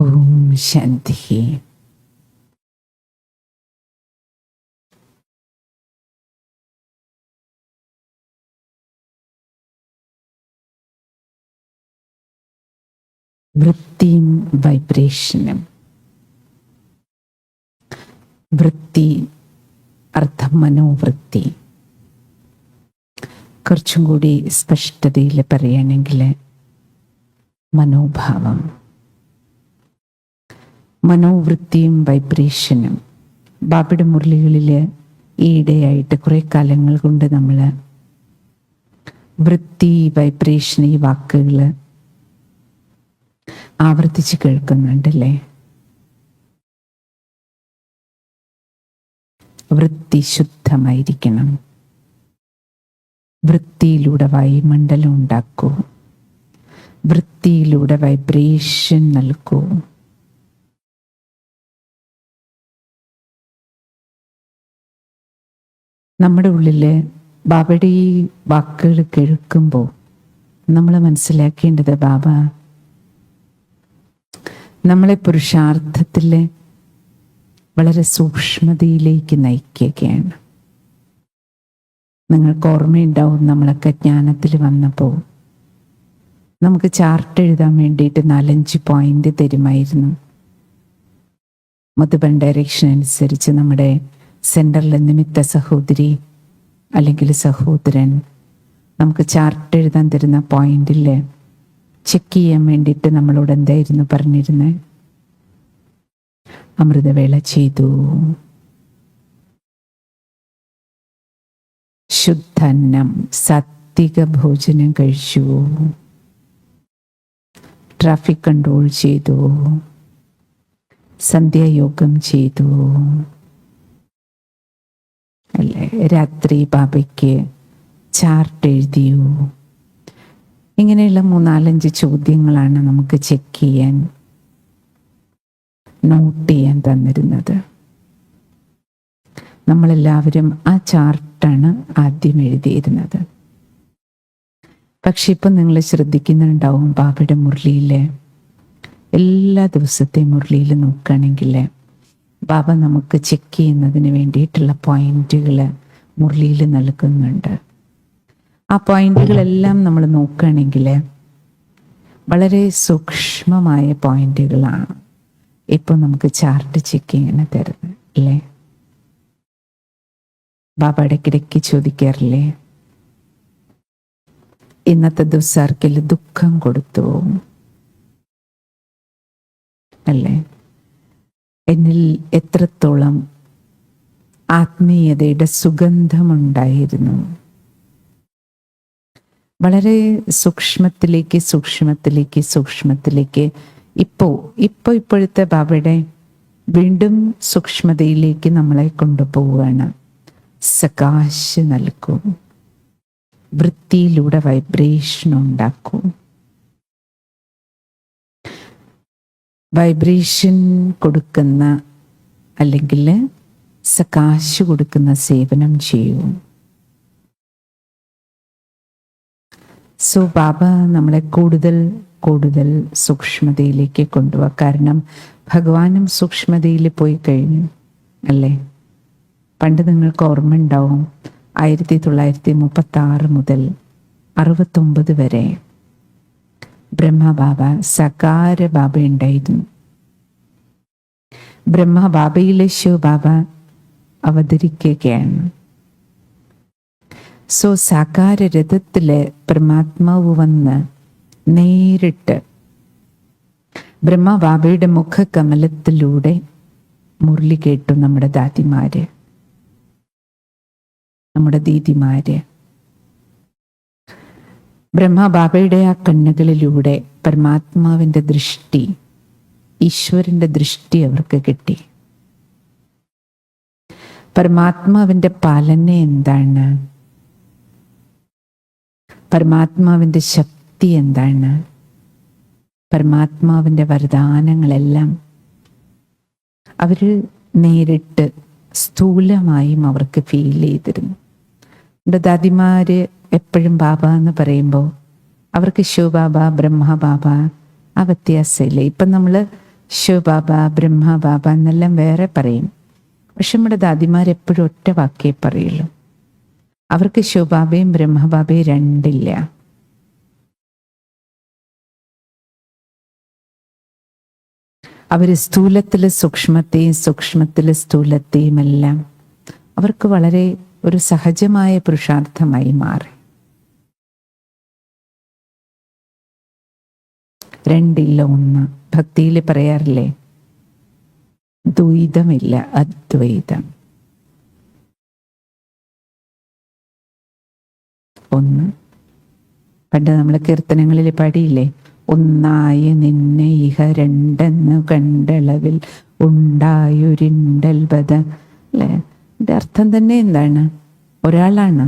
ഓം ശാന്തി. വൃത്തിയും വൈബ്രേഷനും. വൃത്തി അർത്ഥം മനോവൃത്തി. കുറച്ചും കൂടി സ്പഷ്ടതയിൽ പറയുകയാണെങ്കിൽ മനോഭാവം. മനോവൃത്തിയും വൈബ്രേഷനും. ബാബയുടെ മുരളികളിൽ ഈയിടെയായിട്ട് കുറേ കാലങ്ങൾ കൊണ്ട് നമ്മൾ വൃത്തി, വൈബ്രേഷൻ ഈ വാക്കുകൾ ആവർത്തിച്ച് കേൾക്കുന്നുണ്ടല്ലേ. വൃത്തി ശുദ്ധമായിരിക്കണം. വൃത്തിയിലൂടെ വായുമണ്ഡലം ഉണ്ടാക്കൂ. വൃത്തിയിലൂടെ വൈബ്രേഷൻ നൽകൂ. നമ്മുടെ ഉള്ളിൽ ബാബയുടെ ഈ വാക്കുകൾ കേൾക്കുമ്പോൾ നമ്മൾ മനസ്സിലാക്കേണ്ടത്, ബാബ നമ്മളെ പുരുഷാർത്ഥത്തിൽ വളരെ സൂക്ഷ്മതയിലേക്ക് നയിക്കുകയാണ്. നിങ്ങൾക്ക് ഓർമ്മയുണ്ടാവും, നമ്മളൊക്കെ ജ്ഞാനത്തിൽ വന്നപ്പോൾ നമുക്ക് ചാർട്ട് എഴുതാൻ വേണ്ടിയിട്ട് 4-5 പോയിന്റ് തരുമായിരുന്നു. മധുബൻ ഡയറക്ഷൻ അനുസരിച്ച് നമ്മുടെ സെൻറ്ററിൽ നിമിത്ത സഹോദരി അല്ലെങ്കിൽ സഹോദരൻ നമുക്ക് ചാർട്ട് എഴുതാൻ തരുന്ന പോയിന്റിൽ ചെക്ക് ചെയ്യാൻ വേണ്ടിയിട്ട് നമ്മളോട് എന്തായിരുന്നു പറഞ്ഞിരുന്നത്? അമൃതവേള ചെയ്തു, ശുദ്ധന്നം സാത്വിക ഭോജനം കഴിച്ചു, ട്രാഫിക് കൺട്രോൾ ചെയ്തു, സന്ധ്യായോഗം ചെയ്തു അല്ലേ, രാത്രി ബാബയ്ക്ക് ചാർട്ട് എഴുതിയോ. ഇങ്ങനെയുള്ള 3-4-5 ചോദ്യങ്ങളാണ് നമുക്ക് ചെക്ക് ചെയ്യാൻ, നോട്ട് ചെയ്യാൻ തന്നിരുന്നത്. നമ്മളെല്ലാവരും ആ ചാർട്ടാണ് ആദ്യം എഴുതിയിരുന്നത്. പക്ഷെ ഇപ്പം നിങ്ങൾ ശ്രദ്ധിക്കുന്നുണ്ടാവും, ബാബയുടെ മുരളിയിൽ എല്ലാ ദിവസത്തെയും മുരളിയിൽ നോക്കുകയാണെങ്കിൽ ബാബ നമുക്ക് ചെക്ക് ചെയ്യുന്നതിന് വേണ്ടിയിട്ടുള്ള പോയിന്റുകൾ മുരളിയിൽ നൽകുന്നുണ്ട്. ആ പോയിന്റുകളെല്ലാം നമ്മൾ നോക്കുകയാണെങ്കിൽ വളരെ സൂക്ഷ്മമായ പോയിന്റുകളാണ് ഇപ്പോൾ നമുക്ക് ചാർട്ട് ചെക്ക് ചെയ്യാൻ തരുന്നത് അല്ലേ. ബാബ ഇടയ്ക്കിടയ്ക്ക് ചോദിക്കാറില്ലേ, ഇന്നത്തെ ദിവസം ആർക്കെങ്കിലും ദുഃഖം കൊടുത്തു അല്ലേ, എന്നിൽ എത്രത്തോളം ആത്മീയതയുടെ സുഗന്ധമുണ്ടായിരുന്നു. വളരെ സൂക്ഷ്മത്തിലേക്ക് സൂക്ഷ്മത്തിലേക്ക് സൂക്ഷ്മത്തിലേക്ക് ഇപ്പോഴത്തെ ബാബയുടെ വീണ്ടും സൂക്ഷ്മതയിലേക്ക് നമ്മളെ കൊണ്ടുപോവുകയാണ്. സകാശ് നൽകൂ, വൃത്തിയിലൂടെ വൈബ്രേഷൻ ഉണ്ടാക്കൂ. വൈബ്രേഷൻ കൊടുക്കുന്ന അല്ലെങ്കിൽ സകാശ് കൊടുക്കുന്ന സേവനം ചെയ്യൂ. സോ ബാബ നമ്മളെ കൂടുതൽ കൂടുതൽ സൂക്ഷ്മതയിലേക്ക് കൊണ്ടുപോവാ. കാരണം ഭഗവാനും സൂക്ഷ്മതയിൽ പോയി കഴിഞ്ഞു അല്ലേ. പണ്ട് നിങ്ങൾക്ക് ഓർമ്മ ഉണ്ടാവും, 1936 മുതൽ 69 വരെ ബ്രഹ്മബാബ സകാര ബാബ ഉണ്ടായിരുന്നു. ബ്രഹ്മബാബയിലെ ശിവബാബ അവതരിക്കുകയാണ്. സോ സാകാര രഥത്തില് പരമാത്മാവ് വന്ന് നേരിട്ട് ബ്രഹ്മബാബയുടെ മുഖകമലത്തിലൂടെ മുരളി കേട്ടു നമ്മുടെ ദാദിമാര്, നമ്മുടെ ദീദിമാര്. ബ്രഹ്മബാബയുടെ ആ കണ്ണുകളിലൂടെ പരമാത്മാവിൻ്റെ ദൃഷ്ടി, ഈശ്വരൻ്റെ ദൃഷ്ടി അവർക്ക് കിട്ടി. പരമാത്മാവിൻ്റെ പാലന എന്താണ്? പരമാത്മാവിൻ്റെ ശക്തി എന്താണ്? പരമാത്മാവിൻ്റെ വരദാനങ്ങളെല്ലാം അവർ നേരിട്ട് സ്ഥൂലമായും അവർക്ക് ഫീൽ ചെയ്തിരുന്നു. എൻ്റെ ദാദിമാര് എപ്പോഴും ബാബ എന്ന് പറയുമ്പോൾ അവർക്ക് ശിവബാബ, ബ്രഹ്മബാബ ആ വ്യത്യാസമില്ല. ഇപ്പം നമ്മൾ ശിവബാബ, ബ്രഹ്മബാബ എന്നെല്ലാം വേറെ പറയും. പക്ഷെ നമ്മുടെ ദാദിമാരെപ്പോഴും ഒറ്റ വാക്കേ പറയുള്ളൂ. അവർക്ക് ശിവബാബയും ബ്രഹ്മബാബയും രണ്ടില്ല. അവർ സ്ഥൂലത്തില് സൂക്ഷ്മത്തെയും സൂക്ഷ്മത്തില് സ്ഥൂലത്തെയും എല്ലാം അവർക്ക് വളരെ ഒരു സഹജമായ പുരുഷാർത്ഥമായി മാറി. രണ്ടില്ല ഒന്ന്. ഭക്തിയിൽ പറയാറില്ലേ, ദ്വൈതമില്ല, അദ്വൈതം. ഒന്ന്. പണ്ട് നമ്മൾ കീർത്തനങ്ങളിൽ പാടിയില്ലേ, ഒന്നായ നിന്നെ ഇഹ രണ്ടെന്ന് കണ്ടളവിൽ ഉണ്ടായൊരിണ്ടൽബത. അല്ലേ? ഇതിൻ്റെ അർത്ഥം തന്നെ എന്താണ്? ഒരാളാണ്,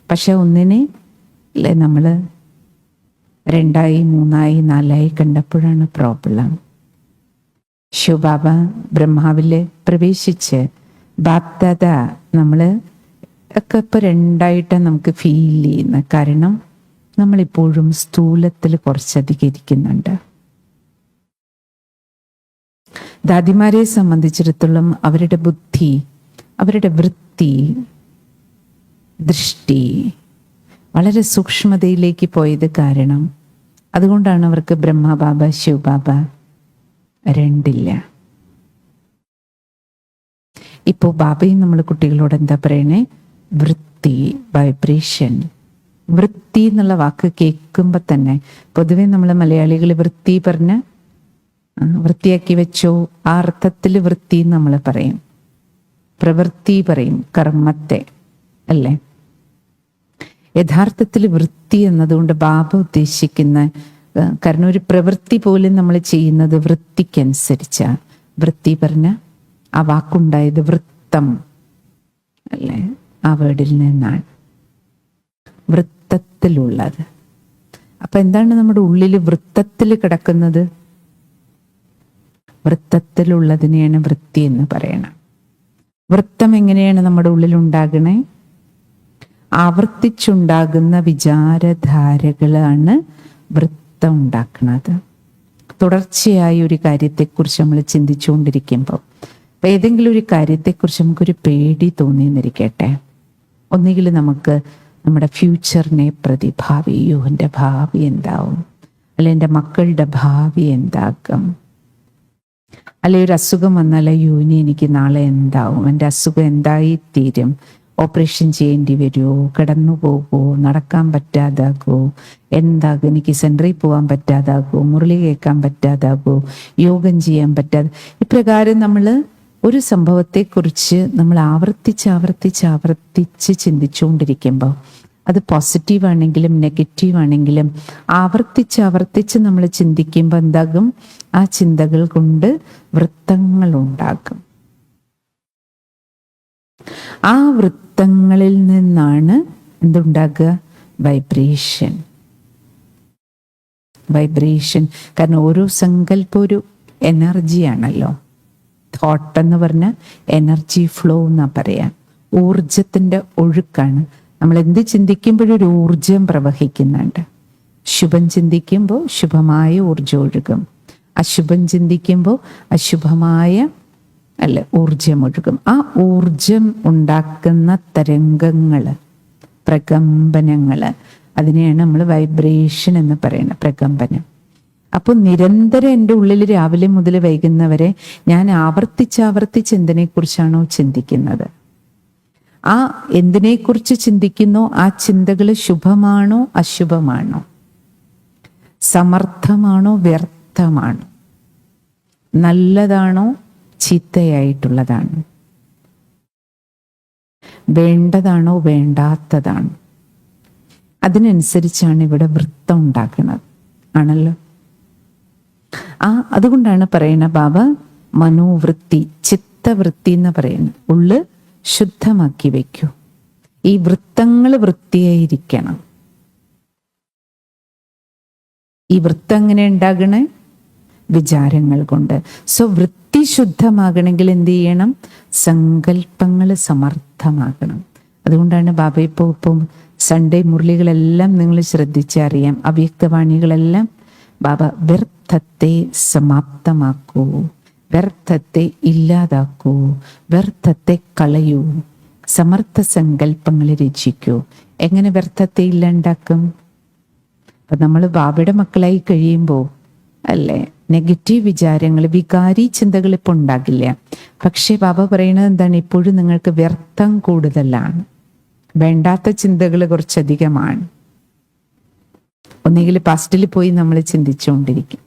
പക്ഷെ ഒന്നിനെ അല്ലേ നമ്മൾ രണ്ടായി മൂന്നായി നാലായി കണ്ടപ്പോഴാണ് പ്രോബ്ലം. ശിവബാബ ബ്രഹ്മാവിൽ പ്രവേശിച്ച് ബാപ്തത നമ്മൾ ഒക്കെ ഇപ്പോൾ രണ്ടായിട്ടാണ് നമുക്ക് ഫീൽ ചെയ്യുന്നത്. കാരണം നമ്മളിപ്പോഴും സ്ഥൂലത്തിൽ കുറച്ചധികം ഇരിക്കുന്നുണ്ട്. ദാദിമാരെ സംബന്ധിച്ചിടത്തോളം അവരുടെ ബുദ്ധി, അവരുടെ വൃത്തി, ദൃഷ്ടി വളരെ സൂക്ഷ്മതയിലേക്ക് പോയത് കാരണം അതുകൊണ്ടാണ് അവർക്ക് ബ്രഹ്മബാബ ശിവബാബ രണ്ടില്ല. ഇപ്പോൾ ബാബയും നമ്മൾ കുട്ടികളോട് എന്താ പറയണേ? വൃത്തി, വൈബ്രേഷൻ. വൃത്തി എന്നുള്ള വാക്ക് കേൾക്കുമ്പോൾ തന്നെ പൊതുവെ നമ്മൾ മലയാളികൾ വൃത്തി പറഞ്ഞ് വൃത്തിയാക്കി വെച്ചോ, ആ അർത്ഥത്തിൽ വൃത്തി നമ്മൾ പറയും. പ്രവൃത്തി പറയും, കർമ്മത്തെ അല്ലേ? യഥാർത്ഥത്തിൽ വൃത്തി എന്നതുകൊണ്ട് ബാബ ഉദ്ദേശിക്കുന്ന, കാരണം ഒരു പ്രവൃത്തി പോലും നമ്മൾ ചെയ്യുന്നത് വൃത്തിക്കനുസരിച്ച. വൃത്തി പറഞ്ഞ ആ വാക്കുണ്ടായത് വൃത്തം അല്ലേ? ആ വേർഡിൽ നിന്നാണ്, വൃത്തത്തിലുള്ളത്. അപ്പൊ എന്താണ് നമ്മുടെ ഉള്ളിൽ വൃത്തത്തിൽ കിടക്കുന്നത്? വൃത്തത്തിലുള്ളതിനെയാണ് വൃത്തി എന്ന് പറയണം. വൃത്തം എങ്ങനെയാണ് നമ്മുടെ ഉള്ളിൽ ഉണ്ടാകണേ? ആവർത്തിച്ചുണ്ടാകുന്ന വിചാരധാരകളാണ് വൃത്തം ഉണ്ടാക്കുന്നത്. തുടർച്ചയായ ഒരു കാര്യത്തെക്കുറിച്ച് നമ്മൾ ചിന്തിച്ചുകൊണ്ടിരിക്കുമ്പോൾ, അപ്പം ഏതെങ്കിലും ഒരു കാര്യത്തെക്കുറിച്ച് നമുക്കൊരു പേടി തോന്നിയെന്നിരിക്കട്ടെ. ഒന്നുകിൽ നമുക്ക് നമ്മുടെ ഫ്യൂച്ചറിനെ പ്രതി, ഭാവിയോ എൻ്റെ ഭാവി എന്താവും, അല്ലെ എൻ്റെ മക്കളുടെ ഭാവി എന്താക്കും, അല്ലെ ഒരു അസുഖം വന്നാൽ അയ്യോ ഇനി എനിക്ക് നാളെ എന്താവും, എൻ്റെ അസുഖം എന്തായി തീരും, ഓപ്പറേഷൻ ചെയ്യേണ്ടി വരുമോ, കിടന്നു പോകുമോ, നടക്കാൻ പറ്റാതാകുമോ, എന്താകും, എനിക്ക് സെൻറ്ററിൽ പോകാൻ പറ്റാതാകുമോ, മുരളി കേൾക്കാൻ പറ്റാതാകുമോ, യോഗം ചെയ്യാൻ പറ്റാതെ. ഇപ്രകാരം നമ്മൾ ഒരു സംഭവത്തെക്കുറിച്ച് നമ്മൾ ആവർത്തിച്ച് ചിന്തിച്ചുകൊണ്ടിരിക്കുമ്പോൾ, അത് പോസിറ്റീവ് ആണെങ്കിലും നെഗറ്റീവ് ആണെങ്കിലും ആവർത്തിച്ച് നമ്മൾ ചിന്തിക്കുമ്പോൾ എന്താകും? ആ ചിന്തകൾ കൊണ്ട് വൃത്തങ്ങൾ ഉണ്ടാകും. ആ വൃത്തങ്ങളിൽ നിന്നാണ് എന്തുണ്ടാകുക? വൈബ്രേഷൻ. കാരണം ഓരോ സങ്കല്പം ഒരു എനർജിയാണല്ലോ. തോട്ട് എന്ന് പറഞ്ഞാൽ എനർജി ഫ്ലോ എന്നാ പറയാം. ഊർജത്തിന്റെ ഒഴുക്കാണ്. നമ്മൾ എന്ത് ചിന്തിക്കുമ്പോഴും ഒരു ഊർജം പ്രവഹിക്കുന്നുണ്ട്. ശുഭം ചിന്തിക്കുമ്പോൾ ശുഭമായ ഊർജം ഒഴുകും, അശുഭം ചിന്തിക്കുമ്പോൾ അശുഭമായ ഊർജം ഒഴുകും. ആ ഊർജം ഉണ്ടാക്കുന്ന തരംഗങ്ങള്, പ്രകമ്പനങ്ങള്, അതിനെയാണ് നമ്മൾ വൈബ്രേഷൻ എന്ന് പറയുന്നത്, പ്രകമ്പനം. അപ്പോൾ നിരന്തരം എൻ്റെ ഉള്ളിൽ രാവിലെ മുതൽ വൈകുന്നവരെ ഞാൻ ആവർത്തിച്ച് എന്തിനെക്കുറിച്ചാണോ ചിന്തിക്കുന്നത്, ആ എന്തിനെക്കുറിച്ച് ചിന്തിക്കുന്നോ ആ ചിന്തകൾ ശുഭമാണോ അശുഭമാണോ, സമർത്ഥമാണോ വ്യർത്ഥമാണോ, നല്ലതാണോ ചീത്തയായിട്ടുള്ളതാണ്, വേണ്ടതാണോ വേണ്ടാത്തതാണോ, അതിനനുസരിച്ചാണ് ഇവിടെ വൃത്തം ഉണ്ടാക്കുന്നത് ആണല്ലോ. അതുകൊണ്ടാണ് പറയുന്ന ബാബ മനോവൃത്തി, ചിത്തവൃത്തി എന്ന് പറയുന്നത്. ഉള്ള് ശുദ്ധമാക്കി വെക്കൂ. ഈ വൃത്തങ്ങൾ വൃത്തിയായിരിക്കണം. ഈ വൃത്തം എങ്ങനെ ഉണ്ടാകണേ? വിചാരങ്ങൾ കൊണ്ട്. സോ വൃത്തി ശുദ്ധമാകണമെങ്കിൽ എന്ത് ചെയ്യണം? സങ്കല്പങ്ങൾ സമർത്ഥമാകണം. അതുകൊണ്ടാണ് ബാബ ഇപ്പം സൺഡേ മുരളികളെല്ലാം നിങ്ങൾ ശ്രദ്ധിച്ചറിയാം, അവ്യക്തവാണികളെല്ലാം ബാബ വ്യർത്ഥ വ്യർത്ഥത്തെ സമാപ്തമാക്കൂ, വ്യർത്ഥത്തെ ഇല്ലാതാക്കൂ, വ്യർത്ഥത്തെ കളയൂ, സമർത്ഥ സങ്കല്പങ്ങൾ രചിക്കൂ. എങ്ങനെ വ്യർത്ഥത്തെ ഇല്ലാണ്ടാക്കും? അപ്പൊ നമ്മൾ ബാബയുടെ മക്കളായി കഴിയുമ്പോൾ അല്ലേ, നെഗറ്റീവ് വിചാരങ്ങൾ, വികാരി ചിന്തകൾ ഇപ്പൊ ഉണ്ടാകില്ല. പക്ഷെ ബാബ പറയണത് എന്താണ്? ഇപ്പോഴും നിങ്ങൾക്ക് വ്യർത്ഥം കൂടുതലാണ്, വേണ്ടാത്ത ചിന്തകൾ കുറച്ചധികമാണ്. ഒന്നുകിൽ പാസ്റ്റിൽ പോയി നമ്മൾ ചിന്തിച്ചുകൊണ്ടിരിക്കും.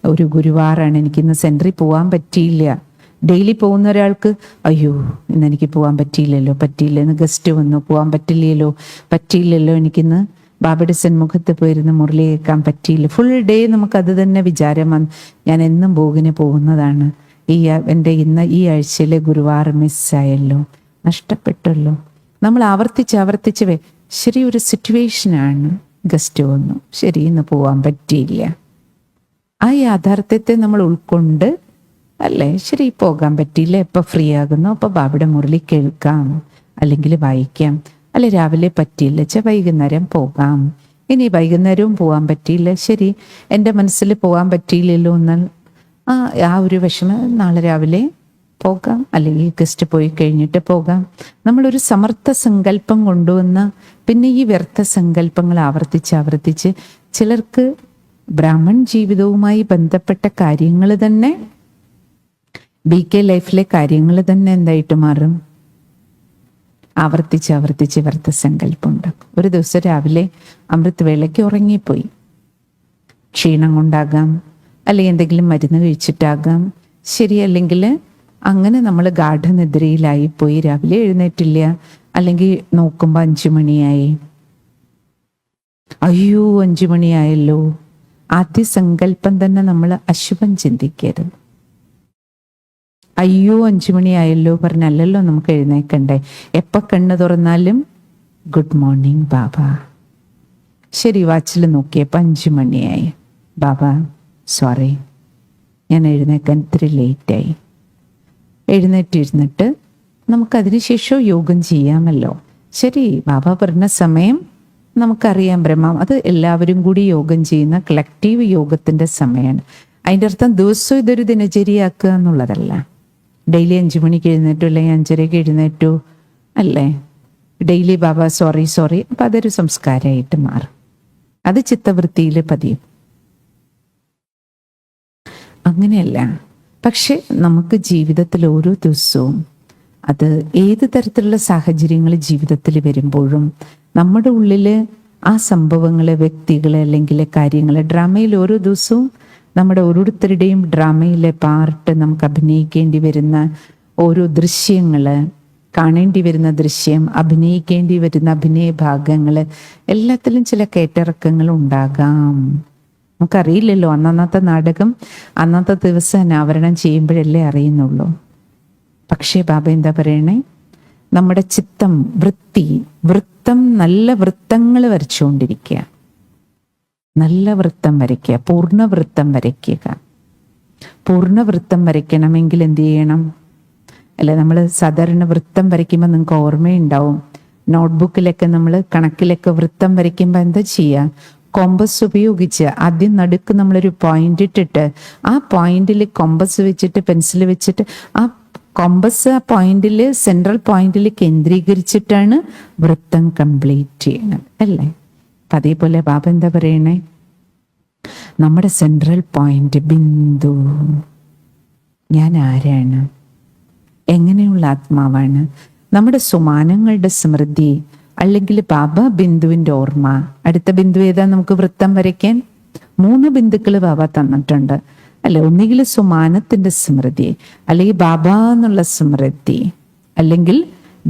ഒരു ഗുരുവാറാണ്, എനിക്കിന്ന് സെൻറ്ററിൽ പോകാൻ പറ്റിയില്ല. ഡെയിലി പോകുന്ന ഒരാൾക്ക് അയ്യോ ഇന്ന് എനിക്ക് പോകാൻ പറ്റിയില്ലല്ലോ, ഇന്ന് ഗസ്റ്റ് വന്നു, പോകാൻ പറ്റിയില്ലല്ലോ, എനിക്കിന്ന് ബാബയുടെ സന്മുഖത്ത് പോയിരുന്ന് മുരളി കേൾക്കാൻ പറ്റിയില്ല. ഫുൾ ഡേ നമുക്കത് തന്നെ വിചാരം വന്ന് ഞാൻ എന്നും പോകുന്നതാണ്, എൻ്റെ ഈ ആഴ്ചയിലെ ഗുരുവാർ മിസ്സായല്ലോ, നഷ്ടപ്പെട്ടല്ലോ. നമ്മൾ ആവർത്തിച്ച് ശരി, ഒരു സിറ്റുവേഷനാണ്, ഗസ്റ്റ് വന്നു, ശരി ഇന്ന് പോകാൻ പറ്റിയില്ല. ആ യാഥാർത്ഥ്യത്തെ നമ്മൾ ഉൾക്കൊണ്ട് അല്ലേ, ശരി പോകാൻ പറ്റിയില്ല, എപ്പോൾ ഫ്രീ ആകുന്നു അപ്പോൾ ബാബയുടെ മുരളി കേൾക്കാം, അല്ലെങ്കിൽ വായിക്കാം, അല്ലെ രാവിലെ പറ്റിയില്ല വൈകുന്നേരം പോകാം. ഇനി വൈകുന്നേരവും പോകാൻ പറ്റിയില്ല, ശരി എൻ്റെ മനസ്സിൽ പോകാൻ പറ്റിയില്ലല്ലോ എന്നാൽ ആ ഒരു വിഷമം നാളെ രാവിലെ പോകാം, അല്ലെങ്കിൽ ഗസ്റ്റ് പോയി കഴിഞ്ഞിട്ട് പോകാം. നമ്മളൊരു സമർത്ഥ സങ്കല്പം കൊണ്ടുവന്ന പിന്നെ ഈ വ്യർത്ഥ സങ്കല്പങ്ങൾ ആവർത്തിച്ച് ചിലർക്ക് ബ്രാഹ്മൺ ജീവിതവുമായി ബന്ധപ്പെട്ട കാര്യങ്ങൾ തന്നെ, BK ലൈഫിലെ കാര്യങ്ങൾ തന്നെ എന്തായിട്ട് മാറും? ആവർത്തിച്ച് വ്യർത്ഥ സങ്കല്പം ഉണ്ടാക്കും. ഒരു ദിവസം രാവിലെ അമൃത് വേളയ്ക്ക് ഉറങ്ങിപ്പോയി, ക്ഷീണം കൊണ്ടാകാം, അല്ലെങ്കിൽ എന്തെങ്കിലും മരുന്ന് കഴിച്ചിട്ടാകാം, ശരി, അല്ലെങ്കിൽ അങ്ങനെ നമ്മൾ ഗാഠനിദ്രയിലായി പോയി, രാവിലെ എഴുന്നേറ്റില്ല, അല്ലെങ്കിൽ നോക്കുമ്പോൾ 5 മണിയായി. അയ്യോ 5 മണിയായല്ലോ. ആദ്യ സങ്കല്പം തന്നെ നമ്മൾ അശുഭം ചിന്തിക്കരുത്. അയ്യോ 5 മണിയായല്ലോ പറഞ്ഞല്ലല്ലോ നമുക്ക് എഴുന്നേക്കണ്ടേ. എപ്പോൾ കണ്ണ് തുറന്നാലും ഗുഡ് മോർണിംഗ് ബാബ. ശരി, വാച്ചിൽ നോക്കിയപ്പോൾ 5 മണിയായി. ബാബ സോറി, ഞാൻ എഴുന്നേക്കാൻ ഇത്തിരി ലേറ്റായി. എഴുന്നേറ്റിരുന്നിട്ട് നമുക്കതിനുശേഷം യോഗം ചെയ്യാമല്ലോ. ശരി, ബാബ പറഞ്ഞ സമയം നമുക്കറിയാം, ബ്രഹ്മം അത് എല്ലാവരും കൂടി യോഗം ചെയ്യുന്ന കളക്റ്റീവ് യോഗത്തിൻ്റെ സമയമാണ്. അതിൻ്റെ അർത്ഥം ദിവസവും ഇതൊരു ദിനചര്യയാക്കുക എന്നുള്ളതല്ല. ഡെയിലി 5 മണിക്ക് എഴുന്നേറ്റു, അല്ലെങ്കിൽ 5:30 എഴുന്നേറ്റു അല്ലേ, ഡെയിലി ബാബ സോറി. അപ്പം അതൊരു സംസ്കാരമായിട്ട് മാറും, അത് ചിത്തവൃത്തിയിൽ പതിയും. അങ്ങനെയല്ല. പക്ഷെ നമുക്ക് ജീവിതത്തിൽ ഓരോ ദിവസവും അത് ഏത് തരത്തിലുള്ള സാഹചര്യങ്ങൾ ജീവിതത്തിൽ വരുമ്പോഴും നമ്മുടെ ഉള്ളിൽ ആ സംഭവങ്ങൾ, വ്യക്തികൾ, അല്ലെങ്കിൽ കാര്യങ്ങൾ, ഡ്രാമയിൽ ഓരോ ദിവസവും നമ്മുടെ ഓരോരുത്തരുടെയും ഡ്രാമയിലെ പാർട്ട് നമുക്ക് അഭിനയിക്കേണ്ടി വരുന്ന ഓരോ ദൃശ്യങ്ങൾ, കാണേണ്ടി വരുന്ന ദൃശ്യം, അഭിനയിക്കേണ്ടി വരുന്ന അഭിനയ ഭാഗങ്ങൾ, എല്ലാത്തിലും ചില കയറ്റിറക്കങ്ങൾ ഉണ്ടാകാം. നമുക്കറിയില്ലല്ലോ, അന്നത്തെ നാടകം അന്നത്തെ ദിവസം അനാവരണം ചെയ്യുമ്പോഴല്ലേ അറിയുന്നുള്ളൂ. പക്ഷേ ബാബ എന്താ പറയണേ? നമ്മുടെ ചിത്തം, വൃത്തം, നല്ല വൃത്തങ്ങൾ വരച്ചുകൊണ്ടിരിക്കുക, നല്ല വൃത്തം വരയ്ക്കുക, പൂർണ്ണവൃത്തം വരയ്ക്കുക. പൂർണ്ണവൃത്തം വരയ്ക്കണമെങ്കിൽ എന്ത് ചെയ്യണം? അല്ലെ, നമ്മൾ സാധാരണ വൃത്തം വരയ്ക്കുമ്പോൾ നിങ്ങൾക്ക് ഓർമ്മയുണ്ടാവും, നോട്ട്ബുക്കിലൊക്കെ നമ്മൾ കണക്കിലൊക്കെ വൃത്തം വരയ്ക്കുമ്പോൾ എന്താ ചെയ്യുക? കോമ്പസ് ഉപയോഗിച്ച് ആദ്യം നടുക്ക് നമ്മളൊരു പോയിന്റ് ഇട്ടിട്ട് ആ പോയിന്റിൽ കോമ്പസ് വെച്ചിട്ട്, പെൻസിൽ വെച്ചിട്ട് ആ കോമ്പസ് ആ പോയിന്റിൽ, സെൻട്രൽ പോയിന്റിൽ കേന്ദ്രീകരിച്ചിട്ടാണ് വൃത്തം കംപ്ലീറ്റ് ചെയ്യണത് അല്ലേ. അതേപോലെ ബാബ എന്താ പറയണേ? നമ്മുടെ സെൻട്രൽ പോയിന്റ്, ബിന്ദു, ഞാൻ ആരാണ്, എങ്ങനെയുള്ള ആത്മാവാണ്, നമ്മുടെ സുമാനങ്ങളുടെ സ്മൃതി, അല്ലെങ്കിൽ ബാബ ബിന്ദുവിൻ്റെ ഓർമ്മ. അടുത്ത ബിന്ദു ഏതാ നമുക്ക് വൃത്തം വരയ്ക്കാൻ? 3 ബിന്ദുക്കൾ ബാബ തന്നിട്ടുണ്ട് അല്ലെ. ഒന്നുകിൽ സുമാനത്തിന്റെ സ്മൃതി, അല്ലെങ്കിൽ ബാബ എന്നുള്ള സ്മൃതി, അല്ലെങ്കിൽ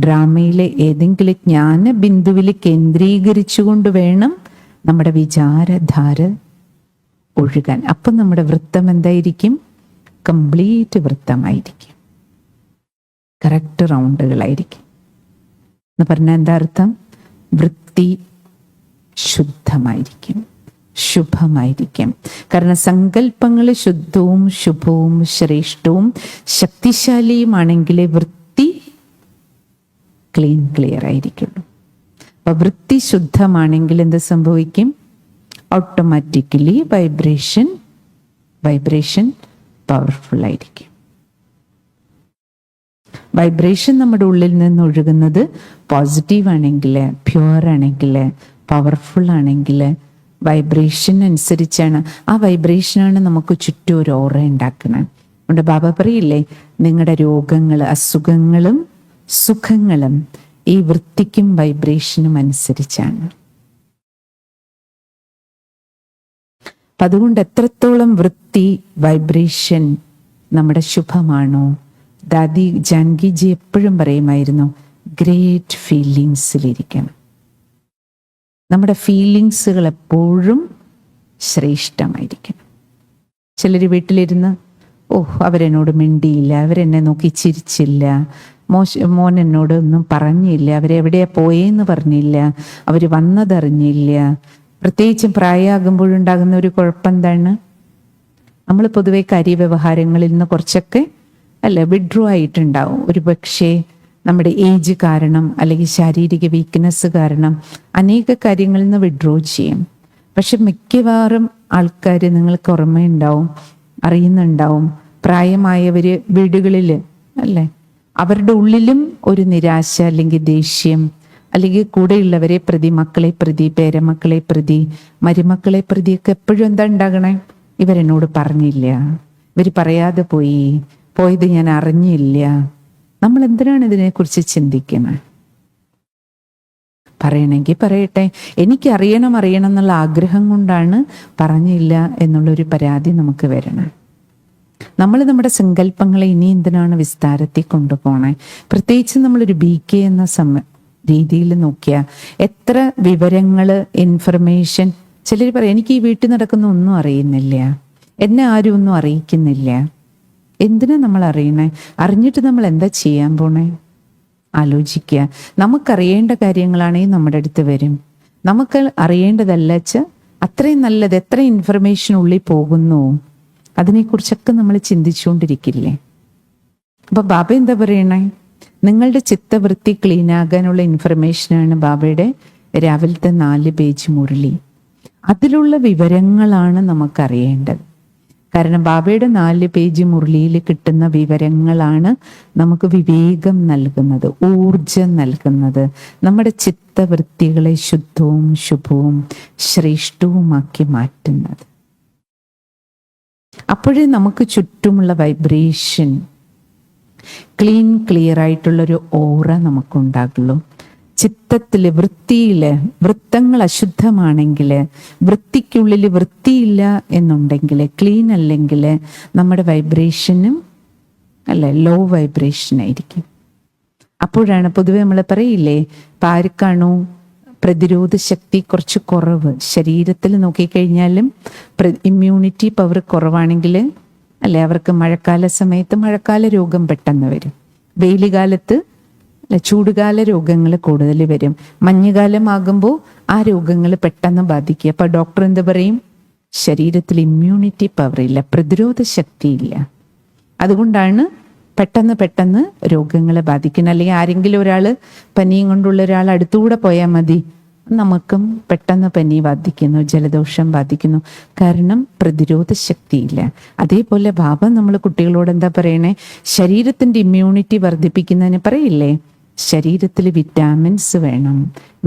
ഡ്രാമയിലെ ഏതെങ്കിലും ജ്ഞാന ബിന്ദുവിൽ കേന്ദ്രീകരിച്ചുകൊണ്ട് വേണം നമ്മുടെ വിചാരധാര ഒഴുകാൻ. അപ്പം നമ്മുടെ വൃത്തം എന്തായിരിക്കും? കംപ്ലീറ്റ് വൃത്തമായിരിക്കും, കറക്റ്റ് റൗണ്ടുകളായിരിക്കും. എന്ന് പറഞ്ഞാൽ എന്താ അർത്ഥം? വൃത്തി ശുദ്ധമായിരിക്കും, ശുഭമായിരിക്കും. കാരണം സങ്കല്പങ്ങൾ ശുദ്ധവും ശുഭവും ശ്രേഷ്ഠവും ശക്തിശാലിയുമാണെങ്കിലേ വൃത്തി ക്ലിയർ ആയിരിക്കുള്ളൂ. അപ്പൊ വൃത്തി ശുദ്ധമാണെങ്കിൽ എന്ത് സംഭവിക്കും? ഓട്ടോമാറ്റിക്കലി വൈബ്രേഷൻ പവർഫുൾ ആയിരിക്കും. വൈബ്രേഷൻ നമ്മുടെ ഉള്ളിൽ നിന്ന് ഒഴുകുന്നത് പോസിറ്റീവ് ആണെങ്കിൽ, പ്യുവർ ആണെങ്കിൽ, പവർഫുൾ ആണെങ്കിൽ, വൈബ്രേഷൻ അനുസരിച്ചാണ്. ആ വൈബ്രേഷനാണ് നമുക്ക് ചുറ്റും ഒരു ഓറ ഉണ്ടാക്കുന്നത്. അതുകൊണ്ട് ബാബ പറയില്ലേ, നിങ്ങളുടെ രോഗങ്ങൾ, അസുഖങ്ങളും സുഖങ്ങളും ഈ വൃത്തിക്കും വൈബ്രേഷനും അനുസരിച്ചാണ്. അതുകൊണ്ട് എത്രത്തോളം വൃത്തി, വൈബ്രേഷൻ നമ്മുടെ ശുഭമാണോ, ദാദി ജാനകിജി എപ്പോഴും പറയുമായിരുന്നു, ഗ്രേറ്റ് ഫീലിങ്സിലിരിക്കണം. നമ്മുടെ ഫീലിങ്സുകൾ എപ്പോഴും ശ്രേഷ്ഠമായിരിക്കണം. ചിലർ വീട്ടിലിരുന്ന്, അവരെന്നോട് മിണ്ടിയില്ല, അവരെന്നെ നോക്കി ചിരിച്ചില്ല, മോൻ എന്നോട് ഒന്നും പറഞ്ഞില്ല, അവരെവിടെയാ പോയേന്ന് പറഞ്ഞില്ല, അവർ വന്നതറിഞ്ഞില്ല. പ്രത്യേകിച്ചും പ്രായമാകുമ്പോഴുണ്ടാകുന്ന ഒരു കുഴപ്പം എന്താണ്, നമ്മൾ പൊതുവെ കാര്യവ്യവഹാരങ്ങളിൽ നിന്ന് കുറച്ചൊക്കെ വിഡ്രോ ആയിട്ടുണ്ടാവും. ഒരു പക്ഷേ നമ്മുടെ ഏജ് കാരണം അല്ലെങ്കിൽ ശാരീരിക വീക്ക്നെസ് കാരണം അനേക കാര്യങ്ങളിൽ നിന്ന് വിഡ്രോ ചെയ്യും. പക്ഷെ മിക്കവാറും ആൾക്കാർ, നിങ്ങൾക്ക് ഓർമ്മയുണ്ടാവും, അറിയുന്നുണ്ടാവും, പ്രായമായവർ വീടുകളിൽ അവരുടെ ഉള്ളിലും ഒരു നിരാശ അല്ലെങ്കിൽ ദേഷ്യം, അല്ലെങ്കിൽ കൂടെയുള്ളവരെ പ്രതി, മക്കളെ പ്രതി, പേരമക്കളെ പ്രതി, മരുമക്കളെ പ്രതിയൊക്കെ എപ്പോഴും എന്താ ഉണ്ടാകണേ, ഇവരെന്നോട് പറഞ്ഞില്ല, ഇവർ പറയാതെ പോയത് ഞാൻ അറിഞ്ഞില്ല. നമ്മൾ എന്തിനാണ് ഇതിനെക്കുറിച്ച് ചിന്തിക്കുന്നത്? പറയണമെങ്കിൽ പറയട്ടെ, എനിക്ക് അറിയണം എന്നുള്ള ആഗ്രഹം കൊണ്ടാണ് പറഞ്ഞില്ല എന്നുള്ളൊരു പരാതി നമുക്ക് വരണം. നമ്മൾ നമ്മുടെ സങ്കല്പങ്ങളെ ഇനി എന്തിനാണ് വിസ്താരത്തിൽ കൊണ്ടുപോകണേ? പ്രത്യേകിച്ച് നമ്മളൊരു BK എന്ന രീതിയിൽ നോക്കിയാൽ എത്ര വിവരങ്ങൾ, ഇൻഫർമേഷൻ. ചിലർ പറയും, എനിക്ക് ഈ വീട്ടിൽ നടക്കുന്ന ഒന്നും അറിയുന്നില്ല, എന്നെ ആരും ഒന്നും അറിയിക്കുന്നില്ല. എന്തിനാ നമ്മൾ അറിയണേ? അറിഞ്ഞിട്ട് നമ്മൾ എന്താ ചെയ്യാൻ പോണേ? ആലോചിക്കുക. നമുക്കറിയേണ്ട കാര്യങ്ങളാണെങ്കിൽ നമ്മുടെ അടുത്ത് വരും. നമുക്ക് അറിയേണ്ടതല്ല അത്രയും നല്ലത്, എത്ര ഇൻഫർമേഷൻ ഉള്ളിൽ പോകുന്നു, അതിനെക്കുറിച്ചൊക്കെ നമ്മൾ ചിന്തിച്ചുകൊണ്ടിരിക്കില്ലേ? അപ്പൊ ബാബ എന്താ പറയണേ? നിങ്ങളുടെ ചിത്തവൃത്തി ക്ലീൻ ആകാനുള്ള ഇൻഫർമേഷനാണ് ബാബയുടെ രാവിലത്തെ 4 പേജ് മുരളി. അതിലുള്ള വിവരങ്ങളാണ് നമുക്കറിയേണ്ടത്. കാരണം ബാബയുടെ 4 പേജ് മുരളിയിൽ കിട്ടുന്ന വിവരങ്ങളാണ് നമുക്ക് വിവേകം നൽകുന്നത്, ഊർജം നൽകുന്നത്, നമ്മുടെ ചിത്തവൃത്തികളെ ശുദ്ധവും ശുഭവും ശ്രേഷ്ഠവുമാക്കി മാറ്റുന്നത്. അപ്പോഴേ നമുക്ക് ചുറ്റുമുള്ള വൈബ്രേഷൻ ക്ലിയർ ആയിട്ടുള്ളൊരു ഓറ നമുക്കുണ്ടാകുള്ളൂ. ചിത്തത്തില്, വൃത്തിയില്, വൃത്തങ്ങൾ അശുദ്ധമാണെങ്കിൽ, വൃത്തിക്കുള്ളിൽ വൃത്തിയില്ല എന്നുണ്ടെങ്കിൽ, ക്ലീൻ അല്ലെങ്കിൽ നമ്മുടെ വൈബ്രേഷനും ലോ വൈബ്രേഷൻ ആയിരിക്കും. അപ്പോഴാണ് പൊതുവെ നമ്മൾ പറയില്ലേ, ആർക്കാണോ പ്രതിരോധ ശക്തി കുറച്ച് കുറവ്, ശരീരത്തിൽ നോക്കിക്കഴിഞ്ഞാലും ഇമ്മ്യൂണിറ്റി പവർ കുറവാണെങ്കിൽ അവർക്ക് മഴക്കാല സമയത്ത് മഴക്കാല രോഗം പെട്ടെന്ന് വരും, വെയിലുകാലത്ത് ചൂടുകാല രോഗങ്ങൾ കൂടുതൽ വരും, മഞ്ഞുകാലമാകുമ്പോൾ ആ രോഗങ്ങൾ പെട്ടെന്ന് ബാധിക്കുക. അപ്പൊ ഡോക്ടർ എന്ത് പറയും? ശരീരത്തിൽ ഇമ്മ്യൂണിറ്റി പവർ ഇല്ല, പ്രതിരോധ ശക്തി ഇല്ല. അതുകൊണ്ടാണ് പെട്ടെന്ന് രോഗങ്ങളെ ബാധിക്കുന്നത്. അല്ലെങ്കിൽ ആരെങ്കിലും ഒരാൾ പനിയും കൊണ്ടുള്ള ഒരാൾ അടുത്തുകൂടെ പോയാൽ മതി, നമുക്കും പെട്ടെന്ന് പനി ബാധിക്കുന്നു, ജലദോഷം ബാധിക്കുന്നു. കാരണം പ്രതിരോധ ശക്തിയില്ല. അതേപോലെ ബാബ നമ്മൾ കുട്ടികളോട് എന്താ പറയണേ? ശരീരത്തിന്റെ ഇമ്മ്യൂണിറ്റി വർദ്ധിപ്പിക്കുന്നതിന് പറയില്ലേ, ശരീരത്തിൽ വിറ്റാമിൻസ് വേണം,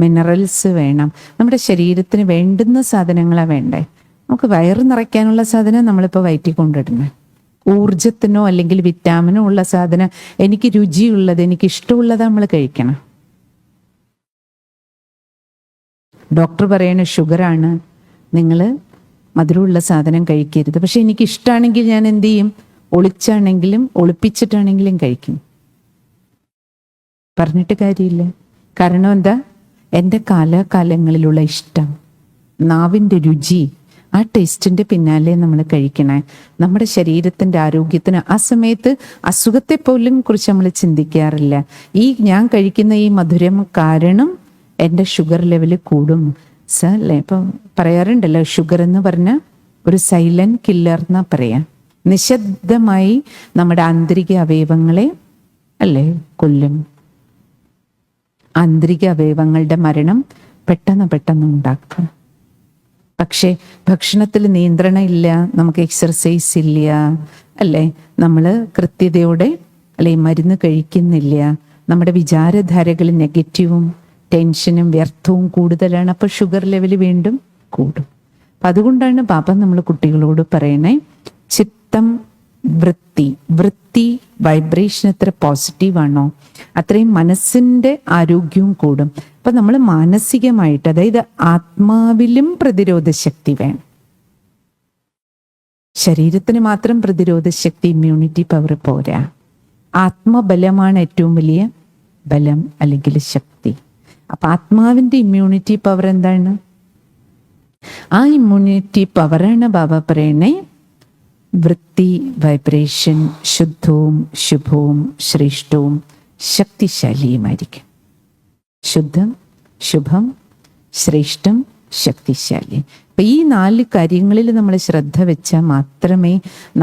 മിനറൽസ് വേണം. നമ്മുടെ ശരീരത്തിന് വേണ്ടുന്ന സാധനങ്ങളാണ് വേണ്ടേ. നമുക്ക് വയറ് നിറയ്ക്കാനുള്ള സാധനം നമ്മളിപ്പോൾ വയറ്റിൽ കൊണ്ടിടുന്നേ. ഊർജത്തിനോ അല്ലെങ്കിൽ വിറ്റാമിനോ ഉള്ള സാധനം, എനിക്ക് രുചിയുള്ളത്, എനിക്ക് ഇഷ്ടമുള്ളത് നമ്മൾ കഴിക്കണം. ഡോക്ടർ പറയണ ഷുഗറാണ്, നിങ്ങൾ മധുരമുള്ള സാധനം കഴിക്കരുത്. പക്ഷെ എനിക്ക് ഇഷ്ടമാണെങ്കിൽ ഞാൻ എന്ത് ചെയ്യും? ഒളിച്ചാണെങ്കിലും ഒളിപ്പിച്ചിട്ടാണെങ്കിലും കഴിക്കും. പറഞ്ഞിട്ട് കാര്യമില്ല. കാരണം എന്താ? എൻ്റെ കാലാകാലങ്ങളിലുള്ള ഇഷ്ടം, നാവിൻ്റെ രുചി, ആ ടേസ്റ്റിൻ്റെ പിന്നാലെ നമ്മൾ കഴിക്കണേ. നമ്മുടെ ശരീരത്തിൻ്റെ ആരോഗ്യത്തിന് ആ സമയത്ത് അസുഖത്തെ പോലും കുറിച്ച് നമ്മൾ ചിന്തിക്കാറില്ല. ഞാൻ കഴിക്കുന്ന ഈ മധുരം കാരണം എൻ്റെ ഷുഗർ ലെവൽ കൂടും അല്ലേ? ഇപ്പം പറയാറുണ്ടല്ലോ, ഷുഗർ എന്ന് പറഞ്ഞ ഒരു സൈലന്റ് കില്ലർ എന്നാ പറയാം. നിശബ്ദമായി നമ്മുടെ ആന്തരിക അവയവങ്ങളെ കൊല്ലും. ആന്തരിക അവയവങ്ങളുടെ മരണം പെട്ടെന്ന് ഉണ്ടാക്കും. പക്ഷേ ഭക്ഷണത്തിൽ നിയന്ത്രണം ഇല്ല, നമുക്ക് എക്സർസൈസ് ഇല്ല, അല്ലേ, നമ്മൾ കൃത്യതയോടെ അല്ലെ മരുന്ന് കഴിക്കുന്നില്ല, നമ്മുടെ വിചാരധാരകൾ നെഗറ്റീവും ടെൻഷനും വ്യർത്ഥവും കൂടുതലാണ്. അപ്പോൾ ഷുഗർ ലെവൽ വീണ്ടും കൂടും. അപ്പം അതുകൊണ്ടാണ് ബാബ നമ്മൾ കുട്ടികളോട് പറയണേ, ചിത്തം വൃത്തി വൈബ്രേഷൻ എത്ര പോസിറ്റീവാണോ അത്രയും മനസ്സിൻ്റെ ആരോഗ്യവും കൂടും. അപ്പം നമ്മൾ മാനസികമായിട്ട്, അതായത് ആത്മാവിലും പ്രതിരോധ ശക്തി വേണം. ശരീരത്തിന് മാത്രം പ്രതിരോധ ശക്തി, ഇമ്മ്യൂണിറ്റി പവർ പോരാ. ആത്മബലമാണ് ഏറ്റവും വലിയ ബലം അല്ലെങ്കിൽ ശക്തി. അപ്പൊ ആത്മാവിന്റെ ഇമ്മ്യൂണിറ്റി പവർ എന്താണ്? ആ ഇമ്മ്യൂണിറ്റി പവറാണ് ബാബ പറയണേ വൃത്തി, വൈബ്രേഷൻ ശുദ്ധവും ശുഭവും ശ്രേഷ്ഠവും ശക്തിശാലിയുമായിരിക്കും. ശുദ്ധം, ശുഭം, ശ്രേഷ്ഠം, ശക്തിശാലി. അപ്പൊ ഈ 4 കാര്യങ്ങളിൽ നമ്മൾ ശ്രദ്ധ വെച്ചാൽ മാത്രമേ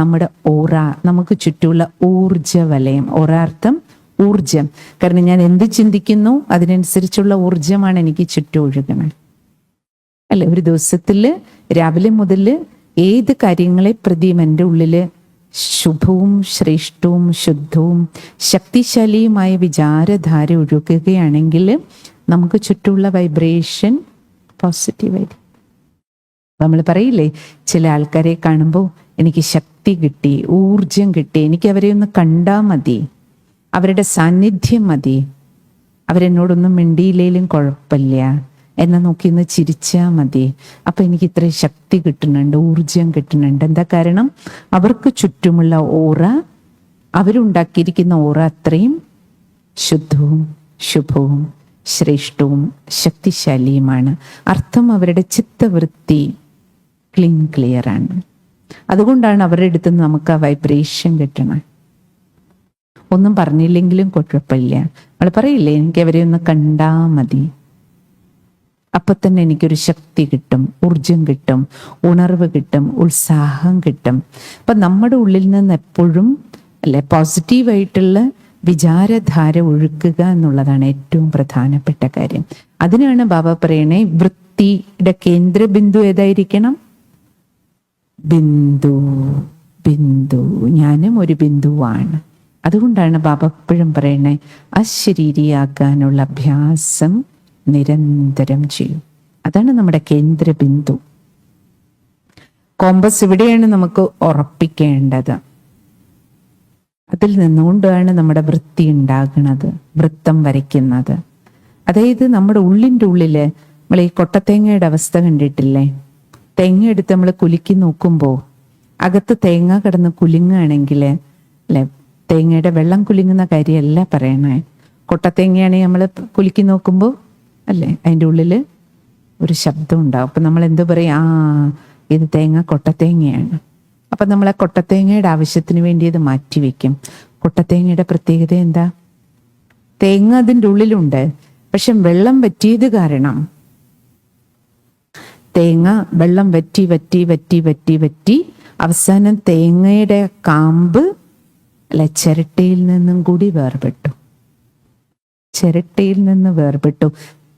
നമ്മുടെ ഓറ, നമുക്ക് ചുറ്റുമുള്ള ഊർജ വലയം, ഓറാർത്ഥം ഊർജം, കാരണം ഞാൻ എന്ത് ചിന്തിക്കുന്നു അതിനനുസരിച്ചുള്ള ഊർജമാണ് എനിക്ക് ചുറ്റും ഒഴുകണം, അല്ലെ. ഒരു ദിവസത്തിൽ രാവിലെ മുതൽ ഏത് കാര്യങ്ങളെ പ്രതിയും എൻ്റെ ഉള്ളില് ശുഭവും ശ്രേഷ്ഠവും ശുദ്ധവും ശക്തിശാലിയുമായ വിചാരധാര ഒഴുകുകയാണെങ്കിൽ നമുക്ക് ചുറ്റുമുള്ള വൈബ്രേഷൻ പോസിറ്റീവായിരിക്കും. നമ്മൾ പറയില്ലേ, ചില ആൾക്കാരെ കാണുമ്പോൾ എനിക്ക് ശക്തി കിട്ടി, ഊർജം കിട്ടി, എനിക്ക് അവരെ ഒന്ന് കണ്ടാൽ മതി, അവരുടെ സാന്നിധ്യം മതി, അവരെന്നോടൊന്നും മിണ്ടിയില്ലേലും കുഴപ്പമില്ല, എന്നെ നോക്കി ഒന്ന് ചിരിച്ചാൽ മതി, അപ്പം എനിക്ക് ഇത്രയും ശക്തി കിട്ടുന്നുണ്ട്, ഊർജം കിട്ടുന്നുണ്ട്. എന്താ കാരണം? അവർക്ക് ചുറ്റുമുള്ള ഓറ, അവരുണ്ടാക്കിയിരിക്കുന്ന ഓറ അത്രയും ശുദ്ധവും ശുഭവും ശ്രേഷ്ഠവും ശക്തിശാലിയുമാണ്. അർത്ഥം അവരുടെ ചിത്തവൃത്തി ക്ലിയർ ആണ്. അതുകൊണ്ടാണ് അവരുടെ അടുത്ത് നമുക്ക് ആ വൈബ്രേഷൻ കിട്ടണം. ഒന്നും പറഞ്ഞില്ലെങ്കിലും കുഴപ്പമില്ല, നമ്മൾ പറയില്ലേ, എനിക്ക് അവരെ ഒന്ന് കണ്ടാ മതി, അപ്പൊ തന്നെ എനിക്കൊരു ശക്തി കിട്ടും, ഊർജം കിട്ടും, ഉണർവ് കിട്ടും, ഉത്സാഹം കിട്ടും. അപ്പൊ നമ്മുടെ ഉള്ളിൽ നിന്ന് എപ്പോഴും അല്ലെ പോസിറ്റീവായിട്ടുള്ള വിചാരധാര ഒഴുക്കുക എന്നുള്ളതാണ് ഏറ്റവും പ്രധാനപ്പെട്ട കാര്യം. അതിനാണ് ബാബ പറയണേ വൃത്തിയുടെ കേന്ദ്രബിന്ദു ഏതായിരിക്കണം? ബിന്ദു. ഞാനും ഒരു ബിന്ദുവാണ്. അതുകൊണ്ടാണ് ബാബ എപ്പോഴും പറയണേ അശരീരിയാക്കാനുള്ള അഭ്യാസം നിരന്തരം ചെയ്യും. അതാണ് നമ്മുടെ കേന്ദ്രബിന്ദു. കോമ്പസ് ഇവിടെയാണ് നമുക്ക് ഉറപ്പിക്കേണ്ടത്. അതിൽ നിന്നുകൊണ്ടാണ് നമ്മുടെ വൃത്തി ഉണ്ടാകുന്നത്, വൃത്തം വരയ്ക്കുന്നത്. അതായത് നമ്മുടെ ഉള്ളിൻ്റെ ഉള്ളില് നമ്മൾ ഈ കൊട്ടത്തേങ്ങയുടെ അവസ്ഥ കണ്ടിട്ടില്ലേ? തേങ്ങ എടുത്ത് നമ്മൾ കുലുക്കി നോക്കുമ്പോൾ അകത്ത് തേങ്ങ കിടന്ന് കുലുങ്ങുകയാണെങ്കിൽ അല്ലെ, തേങ്ങയുടെ വെള്ളം കുലുങ്ങുന്ന കാര്യമല്ല പറയണേ. കൊട്ടത്തേങ്ങയാണെങ്കിൽ നമ്മൾ കുലുക്കി നോക്കുമ്പോൾ അല്ലേ അതിൻ്റെ ഉള്ളിൽ ഒരു ശബ്ദം ഉണ്ടാവും. അപ്പം നമ്മൾ എന്തു പറയും? ആ, ഇത് തേങ്ങ കൊട്ടത്തേങ്ങയാണ്. അപ്പം നമ്മൾ ആ കൊട്ടത്തേങ്ങയുടെ ആവശ്യത്തിന് വേണ്ടി അത് മാറ്റിവെക്കും. കൊട്ടത്തേങ്ങയുടെ പ്രത്യേകത എന്താ? തേങ്ങ അതിൻ്റെ ഉള്ളിലുണ്ട്, പക്ഷെ വെള്ളം വറ്റിയത് കാരണം തേങ്ങ വെള്ളം വറ്റി വറ്റി വറ്റി വറ്റി വറ്റി അവസാനം തേങ്ങയുടെ കാമ്പ് അല്ലെ ചിരട്ടയിൽ നിന്നും കൂടി വേർപെട്ടു. ചിരട്ടയിൽ നിന്ന് വേർപെട്ടു,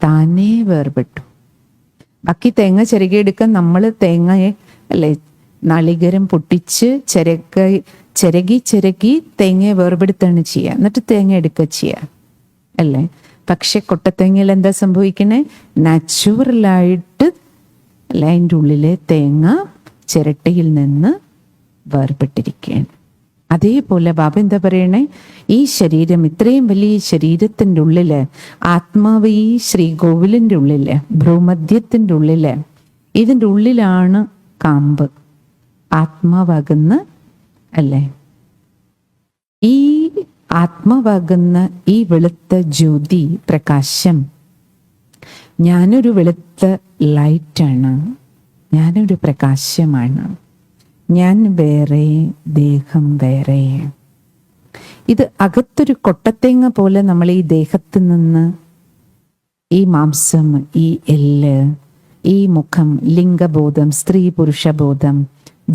താനേ വേർപെട്ടു. ബാക്കി തേങ്ങ ചിരകിയെടുക്കാൻ നമ്മൾ തേങ്ങയെ അല്ലെ നാളികേരം പൊട്ടിച്ച് ചിരകി തേങ്ങയെ വേർപെടുത്താണ് ചെയ്യുക, എന്നിട്ട് തേങ്ങ എടുക്കുക ചെയ്യുക അല്ലേ. പക്ഷെ കൊട്ടത്തേങ്ങയിൽ എന്താ സംഭവിക്കണേ? നാച്ചുറലായിട്ട് അല്ല, അതിൻ്റെ ഉള്ളിലെ തേങ്ങ ചിരട്ടയിൽ നിന്ന് വേർപെട്ടിരിക്കുകയാണ്. അതേപോലെ ബാബ എന്താ പറയണേ? ഈ ശരീരം, ഇത്രയും വലിയ ശരീരത്തിൻ്റെ ഉള്ളില് ആത്മാവ്, ഈ ശ്രീകോവിലിൻ്റെ ഉള്ളില്, ഭ്രൂമധ്യത്തിൻ്റെ ഉള്ളില്, ഇതിൻ്റെ ഉള്ളിലാണ് കാമ്പ്, ആത്മാവാകുന്ന അല്ലേ. ഈ ആത്മാവാകുന്ന ഈ വെളുത്ത ജ്യോതി പ്രകാശം, ഞാനൊരു വെളുത്ത ലൈറ്റാണ്, ഞാനൊരു പ്രകാശമാണ്, ഞാൻ വേറെ, ദേഹം വേറെ. ഇത് അകത്തൊരു കൊട്ടത്തേങ്ങ പോലെ നമ്മൾ ഈ ദേഹത്ത് നിന്ന് ഈ മാംസം, ഈ എല്ല്, ഈ മുഖം, ലിംഗബോധം, സ്ത്രീ പുരുഷബോധം,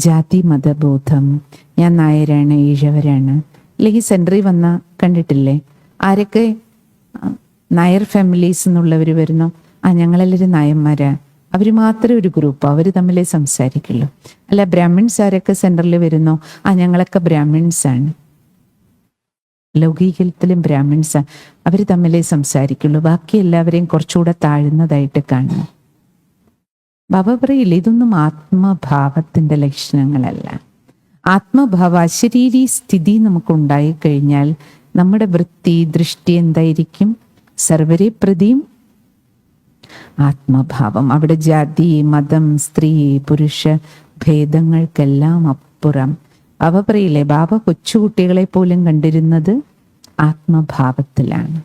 ജാതി മതബോധം, ഞാൻ നായരാണ്, ഈഴവരാണ്, അല്ലെങ്കിൽ സെൻറ്ററിൽ വന്ന കണ്ടിട്ടില്ലേ ആരൊക്കെ നായർ ഫാമിലീസ് എന്നുള്ളവർ വരുന്നു? ആ, ഞങ്ങളെല്ലാവരും നായന്മാരാ. അവർ മാത്രമേ ഒരു ഗ്രൂപ്പ്, അവർ തമ്മിലേ സംസാരിക്കുള്ളൂ. അല്ല ബ്രാഹ്മിൺസ് ആരൊക്കെ സെൻറ്ററിൽ വരുന്നോ, ഞങ്ങളൊക്കെ ബ്രാഹ്മിൺസാണ്, ലൗകികത്തിലും ബ്രാഹ്മിൺസാണ്, അവർ തമ്മിലേ സംസാരിക്കുള്ളൂ, ബാക്കി എല്ലാവരെയും കുറച്ചുകൂടെ താഴ്ന്നതായിട്ട് കാണുന്നു. ബാബ പറയില്ല, ഇതൊന്നും ആത്മഭാവത്തിൻ്റെ ലക്ഷണങ്ങളല്ല. ആത്മഭാവ അശരീരി സ്ഥിതി നമുക്കുണ്ടായിക്കഴിഞ്ഞാൽ നമ്മുടെ വൃത്തി ദൃഷ്ടി എന്തായിരിക്കും? സർവരെ പ്രതിയും ആത്മഭാവം. അവിടെ ജാതി മതം സ്ത്രീ പുരുഷ ഭേദങ്ങൾക്കെല്ലാം അപ്പുറം. ബാബ പറയില്ലേ, ബാബ കൊച്ചുകുട്ടികളെ പോലും കണ്ടിരുന്നത് ആത്മഭാവത്തിലാണ്.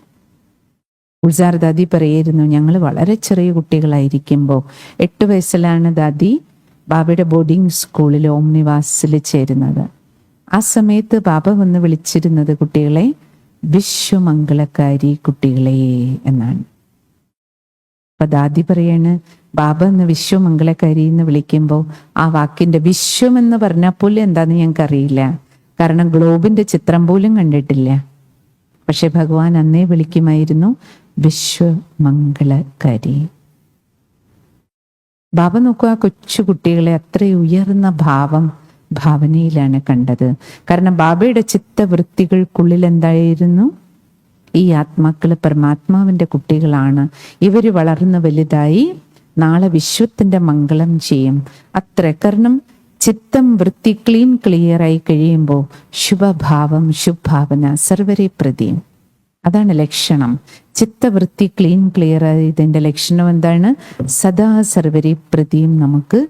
ഉൾസാർ ദാദി പറയായിരുന്നു, ഞങ്ങൾ വളരെ ചെറിയ കുട്ടികളായിരിക്കുമ്പോൾ 8 വയസ്സിലാണ് ദാദി ബാബയുടെ ബോർഡിംഗ് സ്കൂളിൽ ഓംനിവാസിൽ ചേരുന്നത്. ആ സമയത്ത് ബാബ വന്ന് വിളിച്ചിരുന്നത് കുട്ടികളെ വിശ്വമംഗളക്കാരി കുട്ടികളെ എന്നാണ്. അപ്പൊ ദാദി പറയാണ്, ബാബ എന്ന് വിശ്വമംഗളക്കാരി എന്ന് വിളിക്കുമ്പോൾ ആ വാക്കിന്റെ വിശ്വം എന്ന് പറഞ്ഞാൽ പോലും എന്താന്ന് ഞങ്ങൾക്ക് അറിയില്ല, കാരണം ഗ്ലോബിന്റെ ചിത്രം പോലും കണ്ടിട്ടില്ല. പക്ഷെ ഭഗവാൻ അന്നേ വിളിക്കുമായിരുന്നു വിശ്വമംഗളക്കാരി. ബാബ നോക്കുക, ആ കൊച്ചു കുട്ടികളെ അത്ര ഉയർന്ന ഭാവനയിലാണ് കണ്ടത്. കാരണം ബാബയുടെ ചിത്തവൃത്തികൾക്കുള്ളിൽ എന്തായിരുന്നു? ഈ ആത്മാക്കള് പരമാത്മാവിന്റെ കുട്ടികളാണ്, ഇവര് വളർന്ന് വലുതായി നാളെ വിശ്വത്തിന്റെ മംഗളം ചെയ്യും. അത്ര കാരണം ചിത്തം വൃത്തി ക്ലിയർ ആയി കഴിയുമ്പോൾ ശുഭഭാവം ശുഭാവന സർവരെ പ്രതിയും. അതാണ് ലക്ഷണം. ചിത്തവൃത്തി ക്ലിയർ ആയതിൻ്റെ ലക്ഷണം എന്താണ്? സദാ സർവരെ പ്രതിയും നമുക്ക്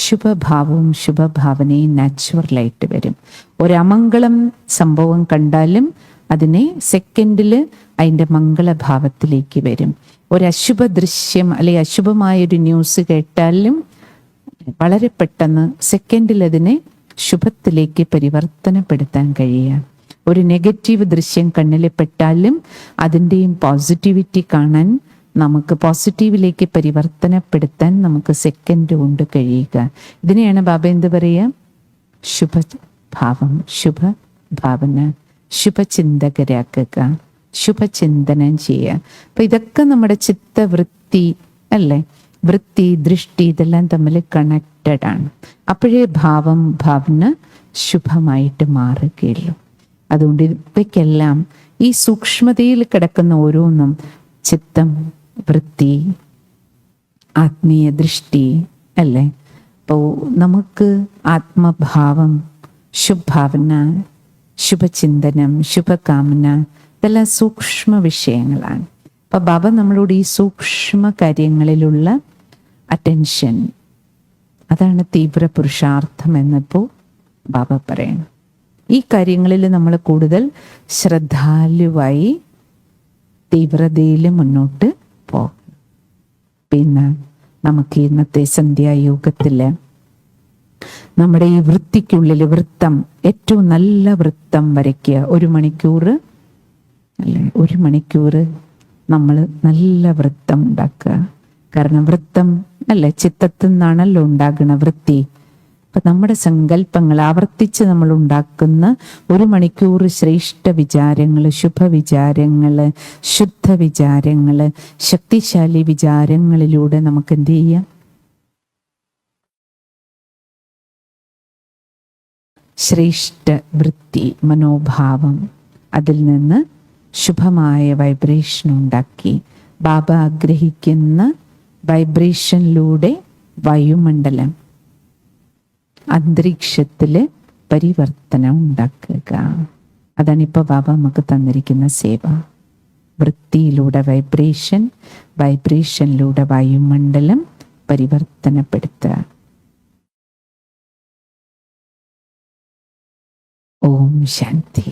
ശുഭഭാവവും ശുഭഭാവനയും നാച്ചുറലായിട്ട് വരും. ഒരമംഗളം സംഭവം കണ്ടാലും അതിനെ സെക്കൻഡിൽ അതിൻ്റെ മംഗളഭാവത്തിലേക്ക് വരും. ഒരശുഭ ദൃശ്യം അല്ലെങ്കിൽ അശുഭമായൊരു ന്യൂസ് കേട്ടാലും വളരെ പെട്ടെന്ന് സെക്കൻഡിൽ അതിനെ ശുഭത്തിലേക്ക് പരിവർത്തനപ്പെടുത്താൻ കഴിയുക. ഒരു നെഗറ്റീവ് ദൃശ്യം കണ്ണിൽ പെട്ടാലും അതിൻ്റെയും പോസിറ്റിവിറ്റി കാണാൻ നമുക്ക്, പോസിറ്റീവിലേക്ക് പരിവർത്തനപ്പെടുത്താൻ നമുക്ക് സെക്കൻഡ് കൊണ്ട് കഴിയുക. ഇതിനെയാണ് ബാബ എന്ത് പറയുക? ശുഭഭാവം ശുഭഭാവന, ശുഭചിന്തകരാക്കുക, ശുഭചിന്തനം ചെയ്യുക. അപ്പൊ ഇതൊക്കെ നമ്മുടെ ചിത്തവൃത്തി അല്ലേ, വൃത്തി ദൃഷ്ടി ഇതെല്ലാം തമ്മിൽ കണക്റ്റഡ് ആണ്. അപ്പോഴേ ഭാവന ശുഭമായിട്ട് മാറുകയുള്ളൂ. അതുകൊണ്ട് ഇവയ്ക്കെല്ലാം ഈ സൂക്ഷ്മതയിൽ കിടക്കുന്ന ഓരോന്നും ചിത്തം വൃത്തി ആത്മീയ ദൃഷ്ടി അല്ലേ. അപ്പോൾ നമുക്ക് ആത്മഭാവം ശുഭാവന ശുഭചിന്തനം ശുഭകാമന ഇതെല്ലാം സൂക്ഷ്മ വിഷയങ്ങളാണ്. അപ്പം ബാബ നമ്മളോട് ഈ സൂക്ഷ്മ കാര്യങ്ങളിലുള്ള അറ്റൻഷൻ, അതാണ് തീവ്ര പുരുഷാർത്ഥം എന്നിപ്പോൾ ബാബ പറയണം. ഈ കാര്യങ്ങളിൽ നമ്മൾ കൂടുതൽ ശ്രദ്ധാലുവായി തീവ്രതയിൽ മുന്നോട്ട് പോകും. പിന്നെ നമുക്ക് ഇന്നത്തെ സന്ധ്യായോഗത്തിൽ നമ്മുടെ ഈ വൃത്തിക്കുള്ളിൽ വൃത്തം, ഏറ്റവും നല്ല വൃത്തം വരയ്ക്കുക. 1 മണിക്കൂർ അല്ലേ, 1 മണിക്കൂർ നമ്മൾ നല്ല വൃത്തം ഉണ്ടാക്കുക. കാരണം വൃത്തം അല്ലേ ചിത്തത്തിൽ നിന്നാണല്ലോ ഉണ്ടാകുന്ന വൃത്തി. അപ്പൊ നമ്മുടെ സങ്കല്പങ്ങൾ ആവർത്തിച്ച് നമ്മൾ ഉണ്ടാക്കുന്ന 1 മണിക്കൂർ ശ്രേഷ്ഠ വിചാരങ്ങൾ, ശുഭവിചാരങ്ങൾ, ശുദ്ധ വിചാരങ്ങൾ, ശക്തിശാലി വിചാരങ്ങളിലൂടെ നമുക്ക് എന്ത് ചെയ്യാം? ശ്രേഷ്ഠ വൃത്തി മനോഭാവം, അതിൽ നിന്ന് ശുഭമായ വൈബ്രേഷൻ ഉണ്ടാക്കി ബാബ ആഗ്രഹിക്കുന്ന വൈബ്രേഷനിലൂടെ വായുമണ്ഡലം അന്തരീക്ഷത്തില് പരിവർത്തനം ഉണ്ടാക്കുക. അതാണ് ഇപ്പോൾ ബാബ നമുക്ക് തന്നിരിക്കുന്ന സേവ. വൃത്തിയിലൂടെ വൈബ്രേഷനിലൂടെ വായുമണ്ഡലം പരിവർത്തനപ്പെടുത്തുക. ഓം ശാന്തി.